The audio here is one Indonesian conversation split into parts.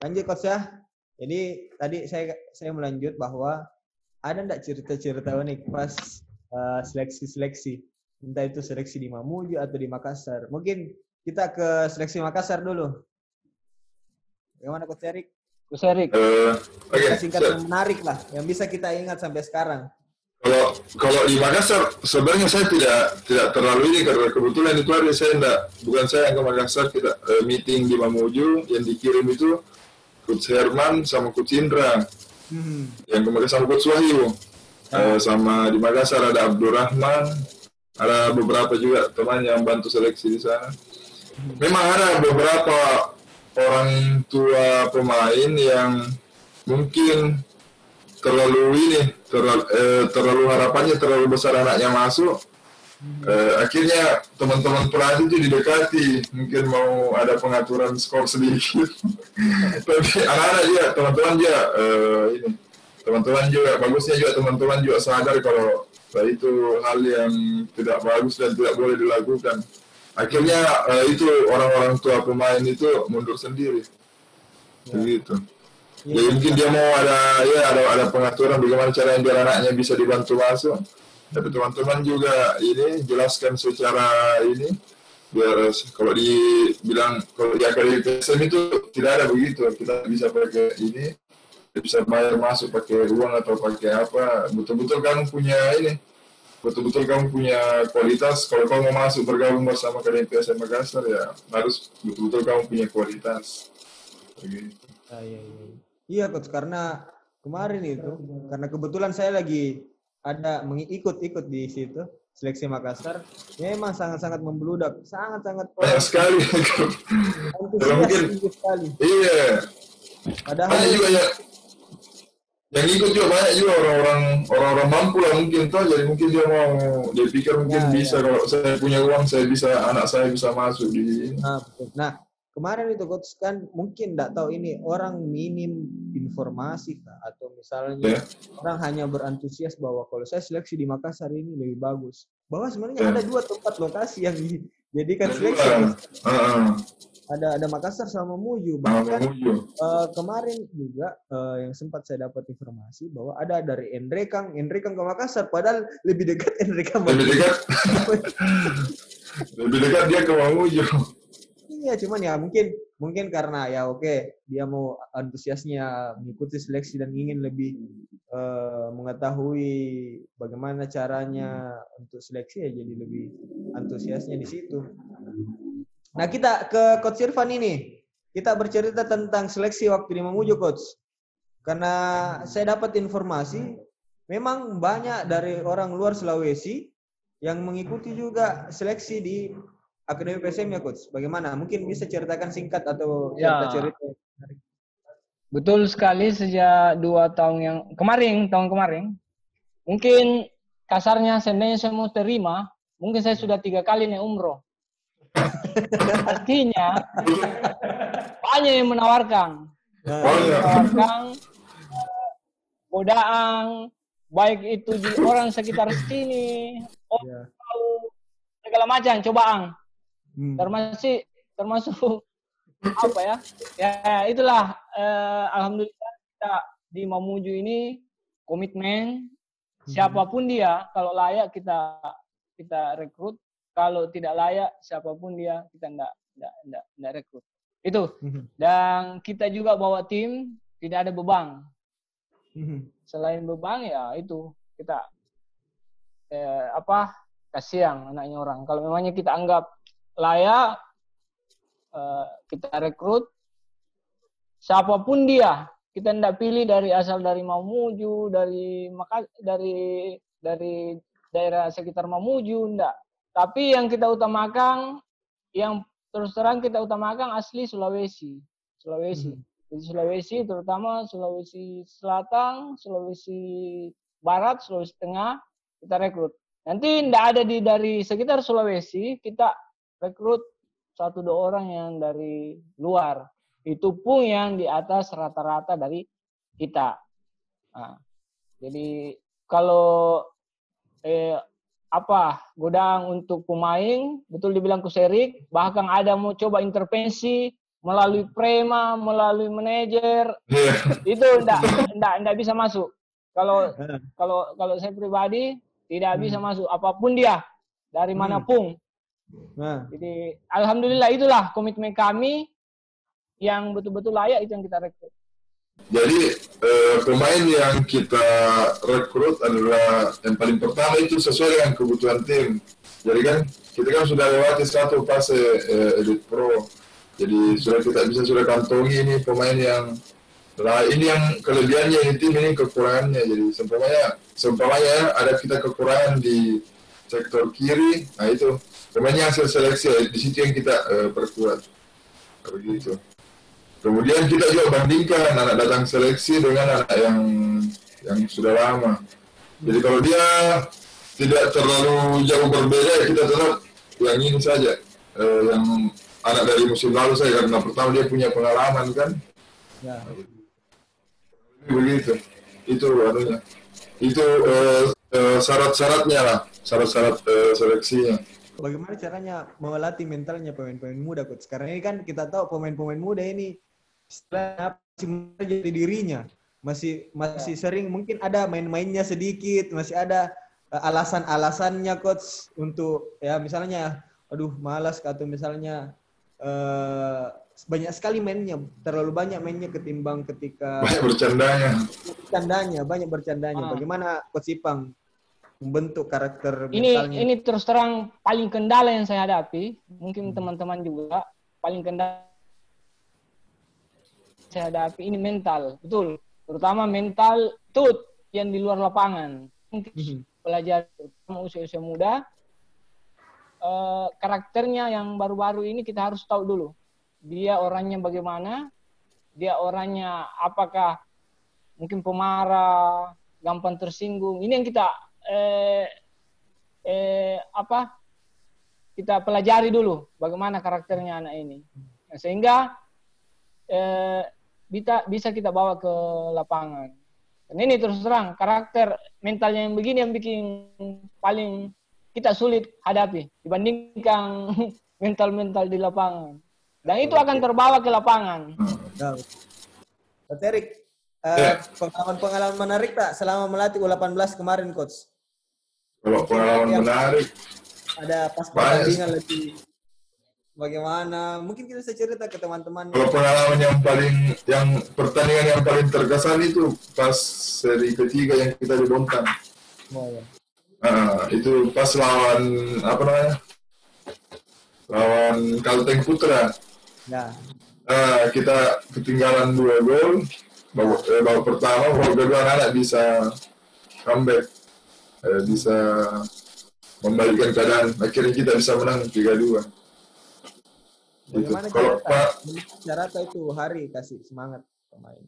Lanjut coach ya. Jadi tadi saya melanjut bahwa ada enggak cerita-cerita unik pas seleksi-seleksi, entah itu seleksi di Mamuju atau di Makassar. Mungkin kita ke seleksi Makassar dulu. Bagaimana coach Erik? Coach Erik. Singkat yang menarik lah, yang bisa kita ingat sampai sekarang. Kalau di Makassar sebenarnya saya tidak terlalu ini karena kebetulan itu hari saya bukan saya yang ke Makassar, kita meeting di Mamuju, yang dikirim itu Coach Herman sama Coach Indra, yang ke Makassar sama Coach Wahyu, sama di Makassar ada Abdurrahman, ada beberapa juga teman yang bantu seleksi di sana. Memang ada beberapa orang tua pemain yang mungkin terlalu harapannya terlalu besar anaknya masuk. Akhirnya teman-teman pelatih itu didekati, mungkin mau ada pengaturan skor sedikit. Tapi anak-anak juga, teman-teman juga bagusnya juga teman-teman juga sadar kalau itu hal yang tidak bagus dan tidak boleh dilakukan. Akhirnya itu orang-orang tua pemain itu mundur sendiri, begitu. Jadi mungkin dia mau ada pengaturan bagaimana cara biar anaknya bisa dibantu masuk. Tapi teman-teman juga ini jelaskan secara ini biar kalau dibilang kalau di akademi PSM itu tidak ada begitu. Kita bisa pakai ini, bisa bayar masuk pakai uang atau pakai apa. Betul-betul kamu punya ini, betul-betul kamu punya kualitas. Kalau kamu mau masuk bergabung bersama akademi PSM Makassar ya harus betul-betul kamu punya kualitas. Begitu. Iya coach, karena kemarin itu karena kebetulan saya lagi ada mengikut di situ seleksi Makassar, memang sangat-sangat membludak, sangat-sangat banyak sekali. Mungkin sekali. Iya. Padahal banyak juga yang ikut juga banyak juga orang-orang mampu lah mungkin tuh, jadi mungkin dia pikir mungkin bisa kalau saya punya uang anak saya bisa masuk di. Nah, kemarin itu coach kan mungkin enggak tahu ini orang minim informasi kah? Atau misalnya orang hanya berantusias bahwa kalau saya seleksi di Makassar ini lebih bagus. Bahwa sebenarnya ada 2 tempat lokasi yang dijadikan seleksi. Ada Makassar sama Mamuju. Bahkan kemarin juga yang sempat saya dapat informasi bahwa ada dari Endrekang ke Makassar, padahal lebih dekat Endrekang. Lebih dekat dia ke Mamuju. Iya, cuman ya mungkin karena dia mau antusiasnya mengikuti seleksi dan ingin lebih mengetahui bagaimana caranya untuk seleksi ya, jadi lebih antusiasnya di situ. Nah, kita ke Coach Irfan ini. Kita bercerita tentang seleksi waktu di Mamuju, Coach. Karena saya dapat informasi memang banyak dari orang luar Sulawesi yang mengikuti juga seleksi di Akademi PSM ya coach. Bagaimana? Mungkin bisa ceritakan singkat atau cerita-cerita. Betul sekali, sejak 2 tahun tahun kemarin. Mungkin kasarnya seandainya saya mau terima, mungkin saya sudah 3 kali naik umroh. Artinya banyak yang menawarkan. Godaan, baik itu di orang sekitar sini, tahu segala macam cobaan. Termasuk apa ya? Ya itulah alhamdulillah kita di Mamuju ini komitmen, siapapun dia kalau layak kita rekrut, kalau tidak layak siapapun dia kita enggak rekrut. Itu. Dan kita juga bawa tim tidak ada beban. Selain beban ya itu kita kasihan anaknya orang. Kalau memangnya kita anggap layak, kita rekrut siapapun dia. Kita tidak pilih asal dari Mamuju, dari daerah sekitar Mamuju, enggak. Tapi yang kita utamakan, yang terus terang kita utamakan asli Sulawesi. Jadi Sulawesi, terutama Sulawesi Selatan, Sulawesi Barat, Sulawesi Tengah, kita rekrut. Nanti tidak ada dari sekitar Sulawesi, kita rekrut 1-2 orang yang dari luar. Itu pun yang di atas rata-rata dari kita. Nah, jadi kalau godaan untuk pemain, betul dibilang Coach Erik, bahkan ada mau coba intervensi, melalui prema, melalui manajer, itu enggak bisa masuk. Kalau saya pribadi tidak bisa masuk apapun dia dari manapun. Jadi alhamdulillah itulah komitmen kami yang betul-betul layak, itu yang kita rekrut. Jadi pemain yang kita rekrut adalah yang paling pertama itu sesuai dengan kebutuhan tim. Jadi kan kita kan sudah lewati satu fase Elite Pro. Jadi kita sudah kantongi ini pemain yang ini yang kelebihannya ini tim, ini kekurangannya. Jadi seumpamanya ada kita kekurangan di sektor kiri, nah itu pemainnya hasil seleksi, di situ yang kita perkuat. Begitu. Kemudian kita juga bandingkan anak datang seleksi dengan anak yang sudah lama. Jadi kalau dia tidak terlalu jauh berbeda, ya kita tetap yang ini saja, yang anak dari musim lalu saja, karena pertama dia punya pengalaman kan. Ya. Begitu. Itu anunya. Itu syarat-syaratnya lah, syarat-syarat seleksinya. Bagaimana caranya melatih mentalnya pemain-pemain muda, Coach? Karena ini kan kita tahu pemain-pemain muda ini setelah masih jadi dirinya, masih sering mungkin ada main-mainnya sedikit, masih ada alasan-alasannya, Coach, untuk ya misalnya aduh malas, atau misalnya banyak sekali mainnya, terlalu banyak mainnya ketimbang ketika banyak bercandanya. Bagaimana Coach Ipang membentuk karakter mentalnya? Ini terus terang paling kendala yang saya hadapi, mungkin teman-teman juga paling kendala saya hadapi ini mental, betul, terutama mental tut yang di luar lapangan. Mungkin pelajar terutama usia-usia muda, karakternya yang baru-baru ini kita harus tahu dulu. Dia orangnya bagaimana, dia orangnya apakah mungkin pemarah, gampang tersinggung. Ini yang kita kita pelajari dulu bagaimana karakternya anak ini, sehingga bisa kita bawa ke lapangan. Dan ini terus terang karakter mentalnya yang begini yang bikin paling kita sulit hadapi dibandingkan mental-mental di lapangan. Dan itu akan terbawa ke lapangan. Pak Erik, pengalaman menarik tak selama melatih U18 kemarin, Coach? Kalau pengalaman menarik, ada pas pertandingan lebih bagaimana? Mungkin kita bisa cerita ke teman-teman. Kalau pengalaman yang pertandingan yang paling terkesan itu pas seri ketiga yang kita di Bontang. Oh, ya. Itu pas lawan lawan Kalteng Putra. Ya. Kita ketinggalan 2 gol. Babak pertama, babak kedua anak bisa comeback, bisa membalikkan keadaan. Akhirnya kita bisa menang 3-2. Bagaimana cara itu hari kasih semangat pemain?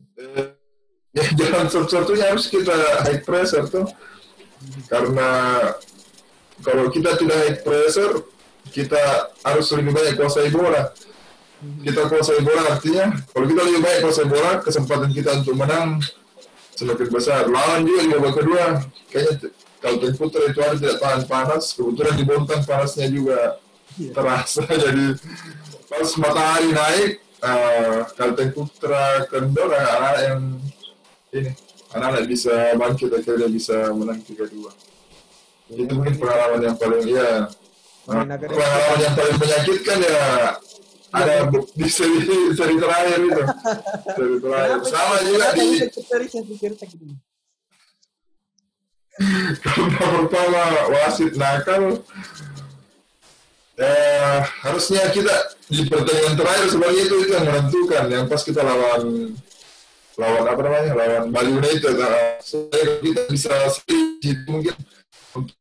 Ya jalan satu-satunya harus kita high pressure tuh, karena kalau kita tidak high pressure, kita harus lebih banyak kuasai bola. Kita kuasai bola artinya kalau kita lebih banyak kuasai bola, kesempatan kita untuk menang semakin besar. Lawan juga di babak kedua, kayaknya Kalteng Putra itu hari tidak tahan panas, kebetulan di Bontang panasnya juga terasa, jadi pas matahari naik, Kalteng Putra kendor, anak-anak yang ini, anak-anak bisa bangkit, akhirnya bisa menang 3-2. Itu mungkin pengalaman yang paling pengalaman yang paling menyakitkan ya ada di seri terakhir itu. Seri terakhir. Sama juga di karena pertama wasit nakal. Harusnya kita di pertandingan terakhir sebenarnya itu yang menentukan, yang pas kita lawan Bali United. Kita bisa mungkin untuk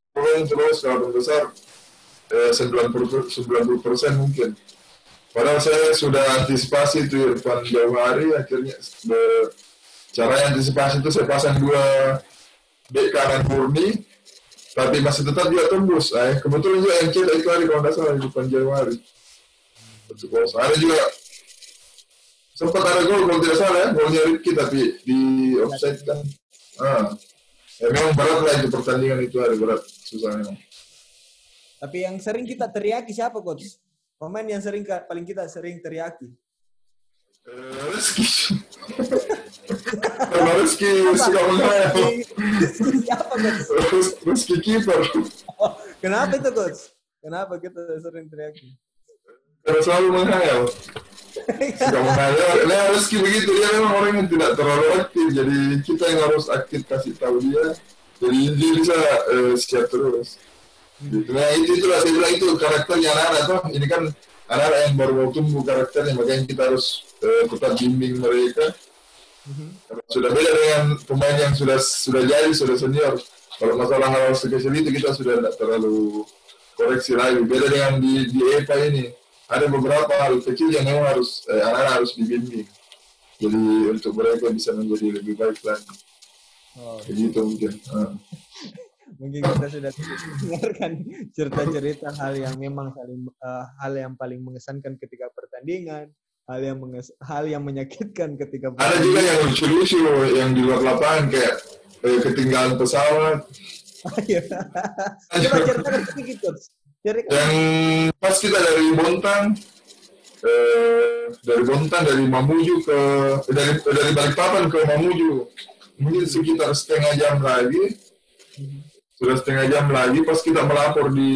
terus kalau besar 90% mungkin. Padahal saya sudah antisipasi itu Irfan jauh hari, akhirnya caranya antisipasi itu saya pasang 2 bek kanan murni, tapi masih tetap dia tembus. Kebetulan juga yang cetak itu hari kalau nggak salah di Januari. Ada juga sempat ada gol kalau tidak salah ya, golnya Rifki tapi di offside kan. Memang berat lah itu pertandingan itu, hari berat, susah memang. Tapi yang sering kita teriaki siapa, Coach? Pemain yang paling kita sering teriaki. Rizky. Karena Rizky suka menghayal. Siapa coach? Rizky kiper. Oh, kenapa itu coach? Kenapa kita sering teriak? Karena selalu menghayal. Suka menghayal. Nah, Rizky begitu, dia memang orang yang tidak terlalu aktif. Jadi kita yang harus aktif kasih tahu dia. Jadi dia bisa siap terus. Nah itulah saya bilang itu karakternya anak-anak tuh. Ini kan anak-anak yang baru mau tumbuh karakternya, makanya kita harus tetap bimbing mereka. Sudah beda dengan pemain yang sudah jadi, sudah senior. Kalau masalah hal sekecil itu kita sudah tidak terlalu koreksi lagi. Beda dengan di EPA ini. Ada beberapa hal kecil yang memang harus anak-anak harus dibimbing. Jadi untuk mereka bisa menjadi lebih baik lagi. Oh, begitu mungkin. Mungkin kita sudah dengarkan cerita-cerita hal yang memang hal yang paling mengesankan ketika pertandingan, hal yang menyakitkan ketika pertandingan. Ada juga yang lucu-lucu yang di luar lapangan kayak ketinggalan pesawat. Coba ceritakan sedikit, Coach. Yang pas kita dari Bontang, dari Mamuju dari Balikpapan ke Mamuju, mungkin sekitar setengah jam lagi. Sudah setengah jam lagi pas kita melapor di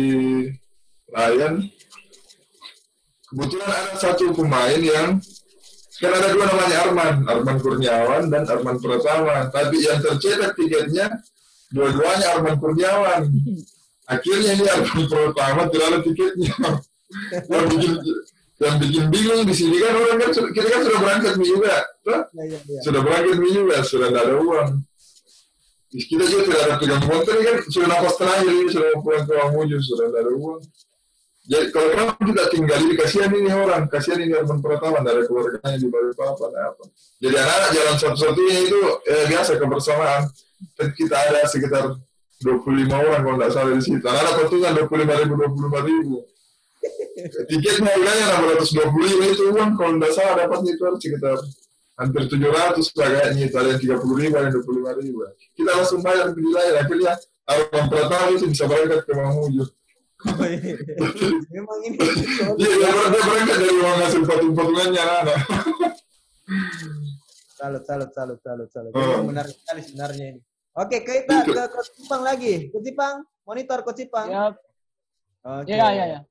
Lion, kebetulan ada satu pemain yang kan ada dua namanya Arman Kurniawan dan Arman Pratama, tapi yang tercetak tiketnya dua-duanya Arman Kurniawan. Akhirnya ini Arman Pratama tidak tiketnya. yang bikin bingung di sini kan orang kan kita kan sudah berangkat juga, sudah berangkat juga, sudah tidak ada uang. Kita juga tidak ada pegang motor ini kan sudah nafas terakhir ini sudah mau pulang ke Mamuju sudah tidak ada uang. Jadi kalau kita tinggal ini kasihan ini Arman Pratama dari keluarganya di Balikpapan apa. Jadi anak-anak jalan satu-satunya itu biasa kebersamaan. Kita ada sekitar 25 orang kalau tidak salah di situ. Anak-anak patungan 25.000. Tiketnya harganya 625 itu uang kalau tidak salah dapatnya itu harus sekitar hampir 700 lah kayaknya itu, ada yang 30.000 ada yang 25.000. Kita langsung bayar ke wilayah, akhirnya Arman Pratama itu bisa berangkat ke Mamuju. Memang ini. Iya, dia berangkat dari uang hasil patung-patungannya anak. Salut. Menarik sekali sebenarnya ini. Oke, kita ke Coach Ipang lagi. Coach Ipang, monitor Coach Ipang. Yap. Oke. Ya.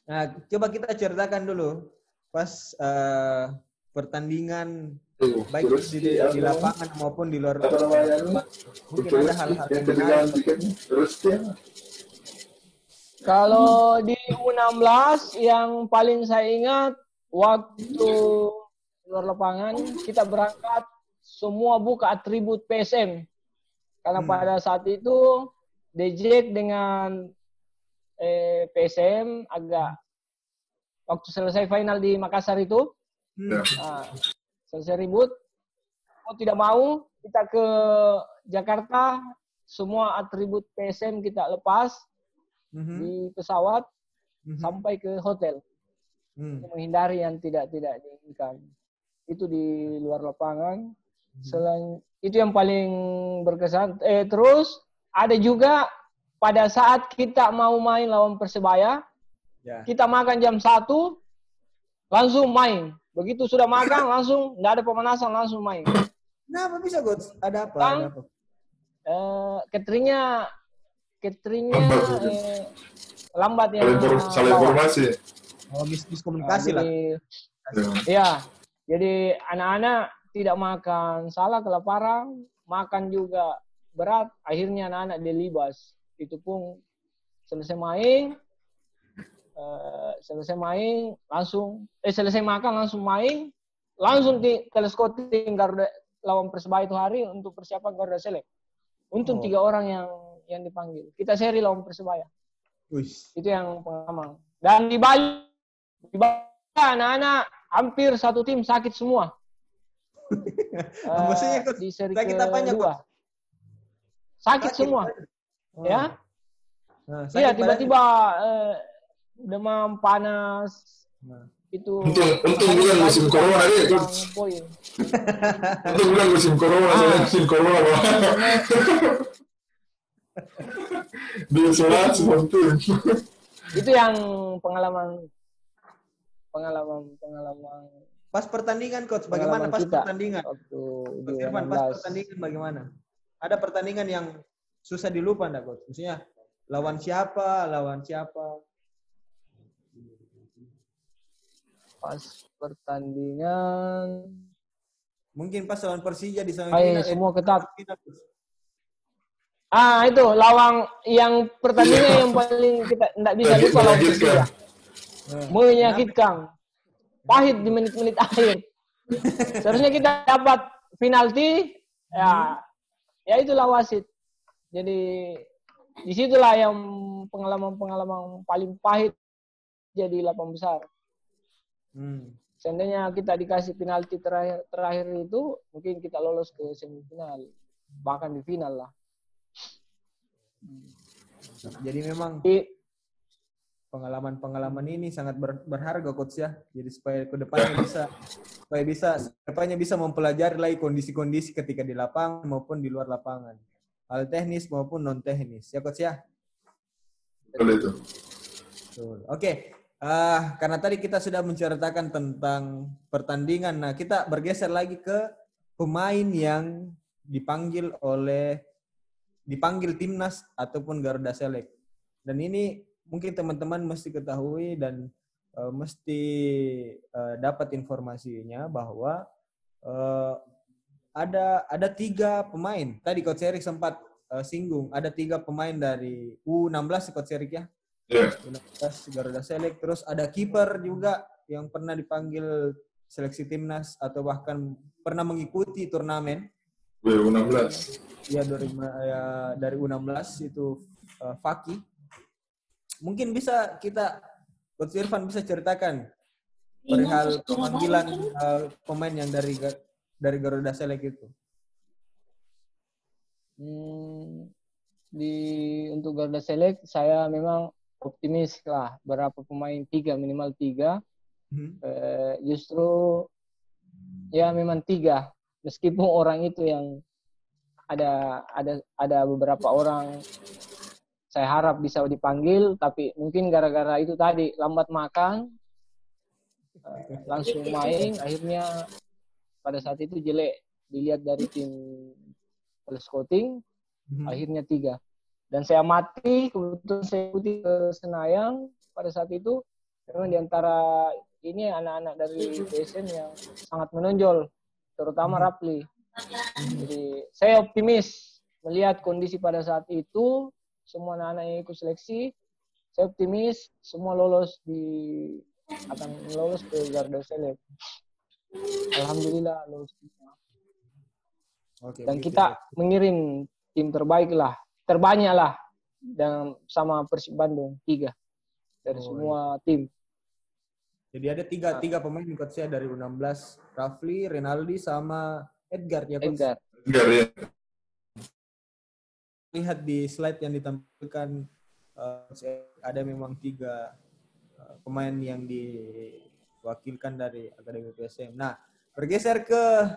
Nah, coba kita ceritakan dulu pas pertandingan baik di lapangan maupun di luar lapangan. Mungkin ada hal-hal yang menarik. Kalau di U16 yang paling saya ingat waktu luar lapangan kita berangkat semua buka atribut PSM. Karena pada saat itu DJ dengan PSM agak waktu selesai final di Makassar itu selesai ribut, mau tidak mau kita ke Jakarta, semua atribut PSM kita lepas di pesawat sampai ke hotel untuk menghindari yang tidak diinginkan. Itu di luar lapangan. Selain itu yang paling berkesan. Terus ada juga pada saat kita mau main lawan Persebaya, kita makan jam 1 langsung main. Begitu sudah makan langsung, tidak ada pemanasan, langsung main. Kenapa bisa, Coach? Ada apa? Cateringnya lambat ya. Salah informasi. Miskomunikasi lah. Iya, jadi anak-anak tidak makan, salah kelaparan, makan juga berat. Akhirnya anak-anak dilibas. Itu pun selesai main langsung selesai makan langsung main langsung di teleskoting Garuda lawan Persebaya itu hari untuk persiapan Garuda Select. Untung 3 orang yang dipanggil. Kita seri lawan Persebaya. Itu yang pengalaman. Dan di Bali anak-anak hampir satu tim sakit semua. Maksudnya di seri kedua sakit semua. Ya. Iya, tiba-tiba demam panas itu. Untung bukan musim corona deh. Untung bukan musim corona, musim corona. Diisolasi seperti itu. Itu yang pengalaman. Pas pertandingan coach, bagaimana pas kita pertandingan? waktu Coach Irfan, pas pertandingan bagaimana? Ada pertandingan yang susah dilupa enggak coach? Maksudnya lawan siapa? Pas pertandingan Mungkin pas lawan Persija di semifinal. semua ketat. Final, coach. Itu lawang yang pertandingan yang paling kita enggak bisa lupa lawan Persija. Menyakitkan. Pahit di menit-menit akhir. Seharusnya kita dapat penalti, ya itulah wasit. Jadi disitulah yang pengalaman paling pahit jadi 8 besar. Seandainya kita dikasih penalti terakhir itu, mungkin kita lolos ke semifinal, bahkan di final lah. Jadi memang pengalaman ini sangat berharga coach ya. Jadi supaya kedepannya bisa mempelajari lagi kondisi-kondisi ketika di lapangan maupun di luar lapangan. Hal teknis maupun non teknis. Ya coach ya. Betul itu. Oke. Karena tadi kita sudah menceritakan tentang pertandingan. Nah, kita bergeser lagi ke pemain yang dipanggil timnas ataupun Garuda Select. Dan ini mungkin teman-teman mesti ketahui dan mesti dapat informasinya bahwa ada 3 pemain. Tadi Coach Erik sempat singgung, ada 3 pemain dari U16 Coach Erik ya. U16 Garuda Select, terus ada kiper juga yang pernah dipanggil seleksi timnas atau bahkan pernah mengikuti turnamen. U16. Ya dari U16 itu Faki. Mungkin bisa Coach Irfan bisa ceritakan perihal pemanggilan pemain yang dari Garuda Select itu. Untuk Garuda Select saya memang optimis lah, berapa pemain minimal 3. Justru ya memang 3, meskipun orang itu yang ada beberapa orang saya harap bisa dipanggil, tapi mungkin gara-gara itu tadi lambat makan, langsung main, akhirnya pada saat itu jelek dilihat dari tim scouting, akhirnya 3. Dan saya kebetulan saya ikuti ke Senayan pada saat itu, memang diantara ini anak-anak dari PSM yang sangat menonjol, terutama Rapli. Jadi saya optimis melihat kondisi pada saat itu, semua anak-anak yang ikut seleksi, saya optimis semua akan lolos ke Garuda Select. Alhamdulillah lolos. Dan kita mengirim tim terbanyak lah, dan sama Persib Bandung 3 dari semua tim. Jadi ada 3 pemain coach saya dari U16, Rafli, Renaldi sama Edgar ya coach. Edgar ya. Lihat di slide yang ditampilkan ada memang 3 pemain yang diwakilkan dari Akademi PSM. Nah, bergeser ke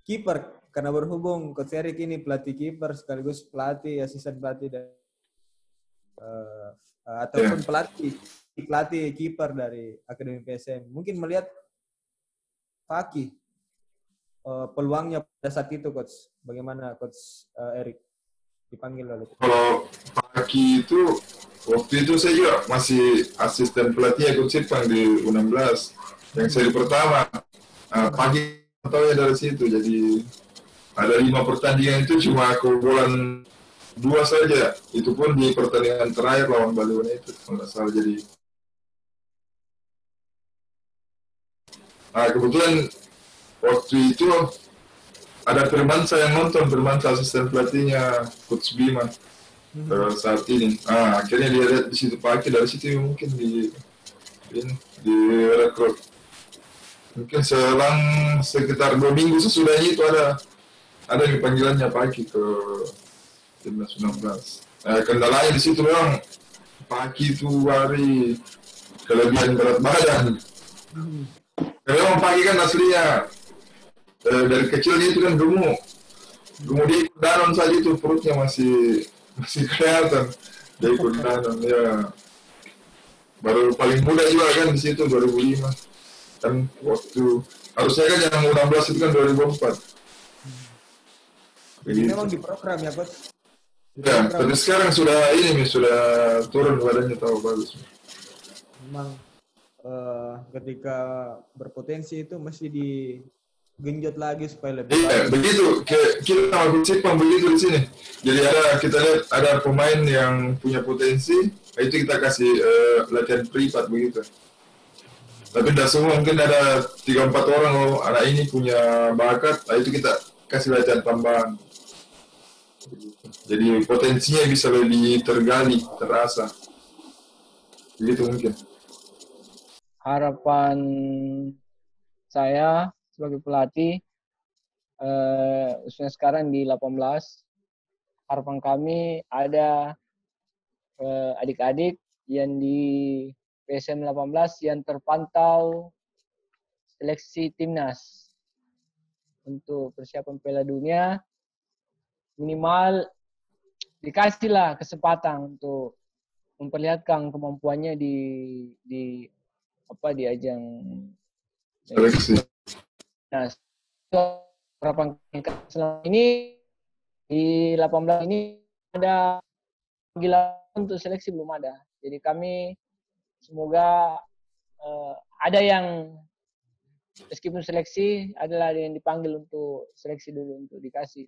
kiper karena berhubung Coach Erik ini pelatih kiper sekaligus asisten pelatih dan ataupun pelatih kiper dari Akademi PSM. Mungkin melihat Faki peluangnya pada saat itu coach. Bagaimana Coach Erik dipanggil oleh itu? Kalau Faki itu waktu itu saya juga masih asisten pelatih Coach Irfan di U16 yang seri pertama. Pagi tahu dari situ, jadi ada 5 pertandingan itu cuma kebobolan 2 saja, itu pun di pertandingan terakhir lawan Bali United kalau nggak salah. Jadi kebetulan waktu itu ada Firmansyah yang nonton, Firmansyah asisten pelatihnya Coach Bima saat ini. Akhirnya dia lihat di situ Paki, dari situ mungkin di rekrut. Mungkin selang sekitar 2 minggu sesudahnya itu ada panggilannya Paki ke timnas 19. Kendalanya di situ memang Paki itu hari kelebihan berat badan. Memang Paki kan aslinya dari kecilnya itu kan gemuk dia ikut danon saja itu perutnya masih kelihatan, dia ikut danon ya. Baru paling muda juga kan di situ 2005. kan waktu harusnya kan yang U16 itu kan 2004. Jadi memang diprogram ya coach. Ya, tapi sekarang sudah sudah turun badannya, tahu bagus. Memang ketika berpotensi itu mesti digenjot lagi supaya lebih Iya, begitu. Kita sama Cipang begitu di sini. Jadi kita lihat ada pemain yang punya potensi, itu kita kasih latihan privat begitu. Tapi tidak semua, mungkin ada 3-4 orang, anak ini punya bakat, itu kita kasih latihan tambahan. Jadi potensinya bisa lebih tergali, terasa. Begitu mungkin. Harapan saya sebagai pelatih, khususnya sekarang di 18, harapan kami ada adik-adik yang di PSM 18 yang terpantau seleksi timnas untuk persiapan Piala Dunia, minimal dikasihlah kesempatan untuk memperlihatkan kemampuannya di ajang Seleksi. Nah, harapan selama ini di 18 ini ada panggilan untuk seleksi belum ada. Jadi kami semoga ada yang meskipun seleksi adalah yang dipanggil untuk seleksi dulu untuk dikasih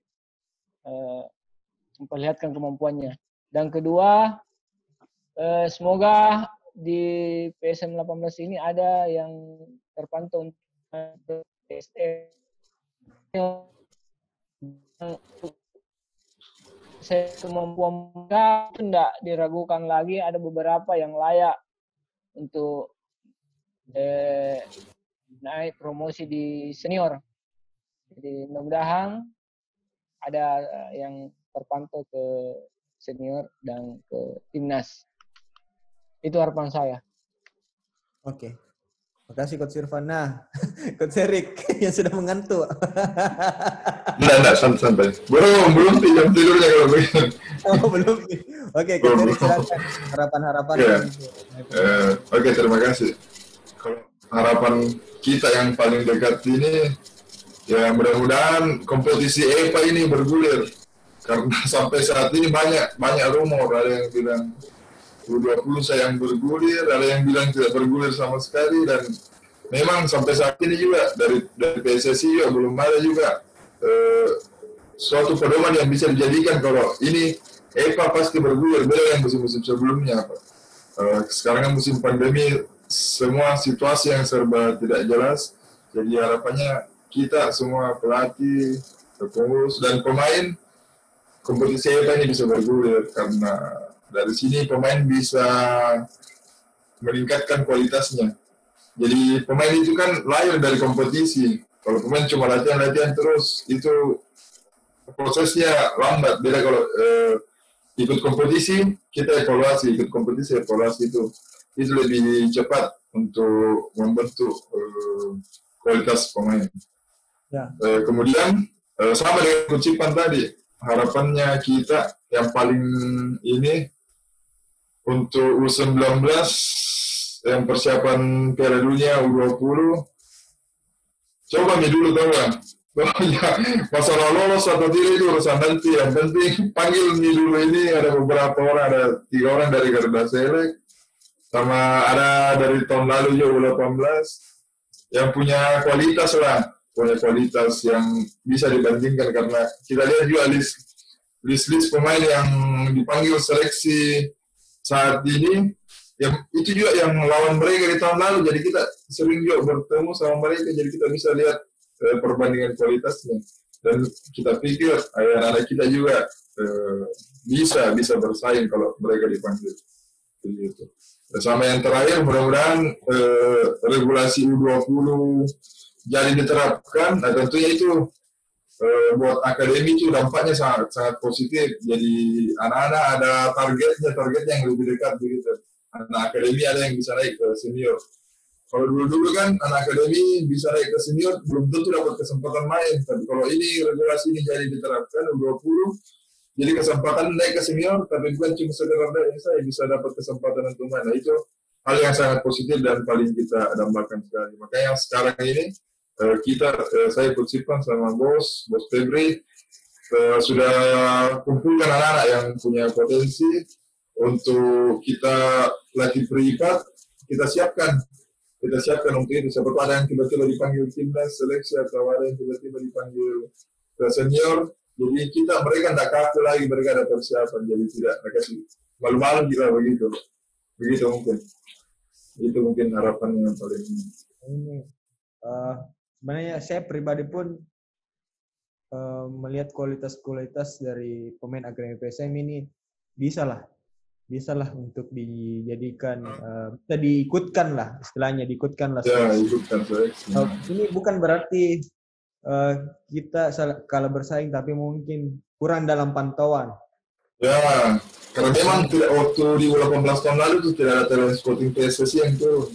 memperlihatkan kemampuannya. Dan kedua, semoga di PSM 18 ini ada yang terpantau untuk PSM. Kemampuan mereka tidak diragukan lagi, ada beberapa yang layak untuk naik promosi di senior. Jadi mudah-mudahan ada yang terpantau ke senior dan ke timnas. Itu harapan saya. Oke. Makasih Coach Irfan. Nah, Coach Erik yang sudah mengantuk. Enggak, santai. Belum tidurnya kalau begitu. Oh, belum. Oke, Coach Erik silakan harapan-harapan. Ya. Oke, terima kasih. Kalau harapan kita yang paling dekat ini, ya mudah-mudahan kompetisi EPA ini bergulir. Karena sampai saat ini banyak rumor, ada yang bilang U20 sayang bergulir, ada yang bilang tidak bergulir sama sekali, dan memang sampai saat ini juga dari PSSI juga belum ada juga suatu pedoman yang bisa dijadikan kalau ini EPA pasti bergulir, beda yang musim-musim sebelumnya. Sekarang kan musim pandemi, semua situasi yang serba tidak jelas, jadi harapannya kita semua pelatih, pengurus, dan pemain kompetisi EPA ini bisa bergulir, karena dari sini pemain bisa meningkatkan kualitasnya. Jadi pemain itu kan lahir dari kompetisi. Kalau pemain cuma latihan terus, itu prosesnya lambat. Beda kalau ikut kompetisi, kita evaluasi, itu lebih cepat untuk membentuk kualitas pemain. Ya. Kemudian sama dengan Coach Ipan tadi, harapannya kita yang paling ini untuk U19 yang persiapan Piala Dunia U20, coba dulu tahu kan, masalah lolos atau tidak itu urusan nanti, yang penting panggil dulu ini. Ada beberapa orang, ada 3 orang dari Garuda Select, sama ada dari tahun lalu juga U18 yang punya kualitas yang bisa dibandingkan, karena kita lihat juga list pemain yang dipanggil seleksi saat ini, yang itu juga yang lawan mereka di tahun lalu, jadi kita sering juga bertemu sama mereka, jadi kita bisa lihat perbandingan kualitasnya, dan kita pikir anak-anak kita juga bisa bersaing kalau mereka dipanggil. Begitu. Sama yang terakhir, mudah-mudahan regulasi U20 jadi diterapkan. Nah, tentunya itu buat akademi itu dampaknya sangat positif. Jadi anak-anak ada target yang lebih dekat begitu. Anak akademi ada yang bisa naik ke senior. Kalau dulu kan anak akademi bisa naik ke senior belum tentu dapat kesempatan main. Tapi kalau ini regulasi ini jadi diterapkan U20, jadi kesempatan naik ke senior, tapi bukan cuma sekedar naik, saya bisa dapat kesempatan untuk main. Nah, itu hal yang sangat positif dan paling kita dambakan sekali. Makanya sekarang ini saya ikut Sipang sama bos Febri sudah kumpulkan anak-anak yang punya potensi untuk kita latih privat, kita siapkan untuk itu. Seperti ada yang tiba-tiba dipanggil timnas seleksi atau ada yang tiba-tiba dipanggil ke senior. Jadi mereka tidak kaku lagi, mereka ada persiapan. Jadi tidak kasih malu-malu kita begitu mungkin. Itu mungkin harapan yang paling ini. Sebenarnya saya pribadi pun melihat kualitas dari pemain Akademi PSM ini bisa lah untuk dijadikan bisa diikutkan lah istilahnya diikutkan lah. Ya, ikutkan ini bukan berarti kita kalah bersaing, tapi mungkin kurang dalam pantauan. Ya, karena memang tidak waktu di 18 tahun lalu itu tidak ada talent scouting PSSI yang turun.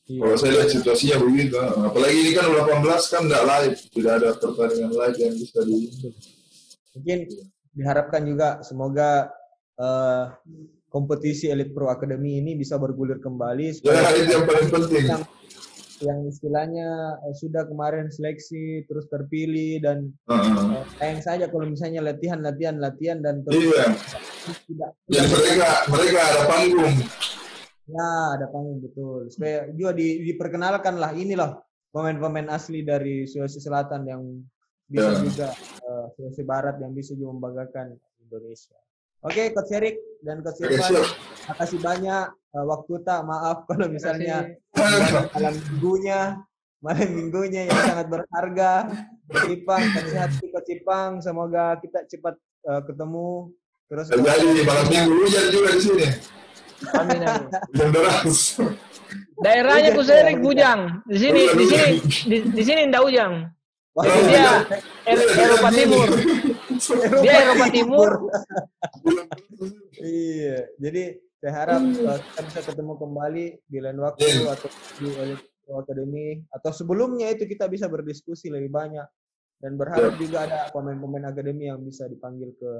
Iya. Kalau saya lihat situasinya begitu, apalagi ini kan 18 kan tidak live, tidak ada pertandingan live yang bisa di. Mungkin diharapkan juga semoga kompetisi Elite Pro Academy ini bisa bergulir kembali. Ya, itu yang paling penting. Yang istilahnya sudah kemarin seleksi terus terpilih dan sayang saja kalau misalnya latihan dan terus tidak. Jadi mereka ada panggung. Ya, ada panggung betul. Supaya juga diperkenalkan lah inilah pemain-pemain asli dari Sulawesi Selatan yang bisa juga Sulawesi Barat yang bisa juga membanggakan Indonesia. Oke, Coach Erik dan Coach Irfan, makasih banyak waktu tak. Maaf kalau misalnya malam minggunya yang sangat berharga. Ipang, Coach Ipang, semoga kita cepat ketemu. Terus jadi malam minggu hujan juga di sini. Amin. Hujan deras. Daerahnya Coach Erik Bujang. Di sini enggak hujan. Jadi dia Eropa Timur. Dia Eropa Timur. Iya, jadi saya harap kita bisa ketemu kembali di lain waktu atau di Elite Pro Academy atau sebelumnya itu kita bisa berdiskusi lebih banyak dan berharap juga ada pemain-pemain akademi yang bisa dipanggil ke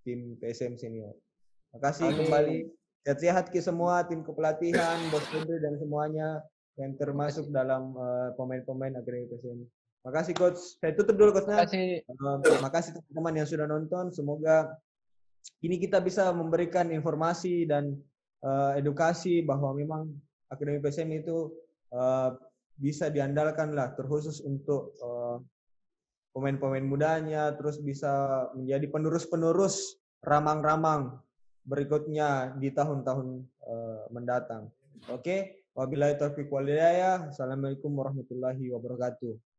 tim PSM senior. Makasih kembali. Sehat-sehat ke semua tim kepelatihan, Bos Febri dan semuanya yang termasuk dalam pemain-pemain akademi PSM. Makasih Coach. Saya tutup dulu Coach-nya. Makasih teman-teman yang sudah nonton. Semoga ini kita bisa memberikan informasi dan edukasi bahwa memang Akademi PSM itu bisa diandalkan lah, terkhusus untuk pemain-pemain mudanya, terus bisa menjadi penerus-penerus ramang-ramang berikutnya di tahun-tahun mendatang. Oke, wabillahi taufiq wal hidayah. Assalamualaikum warahmatullahi wabarakatuh.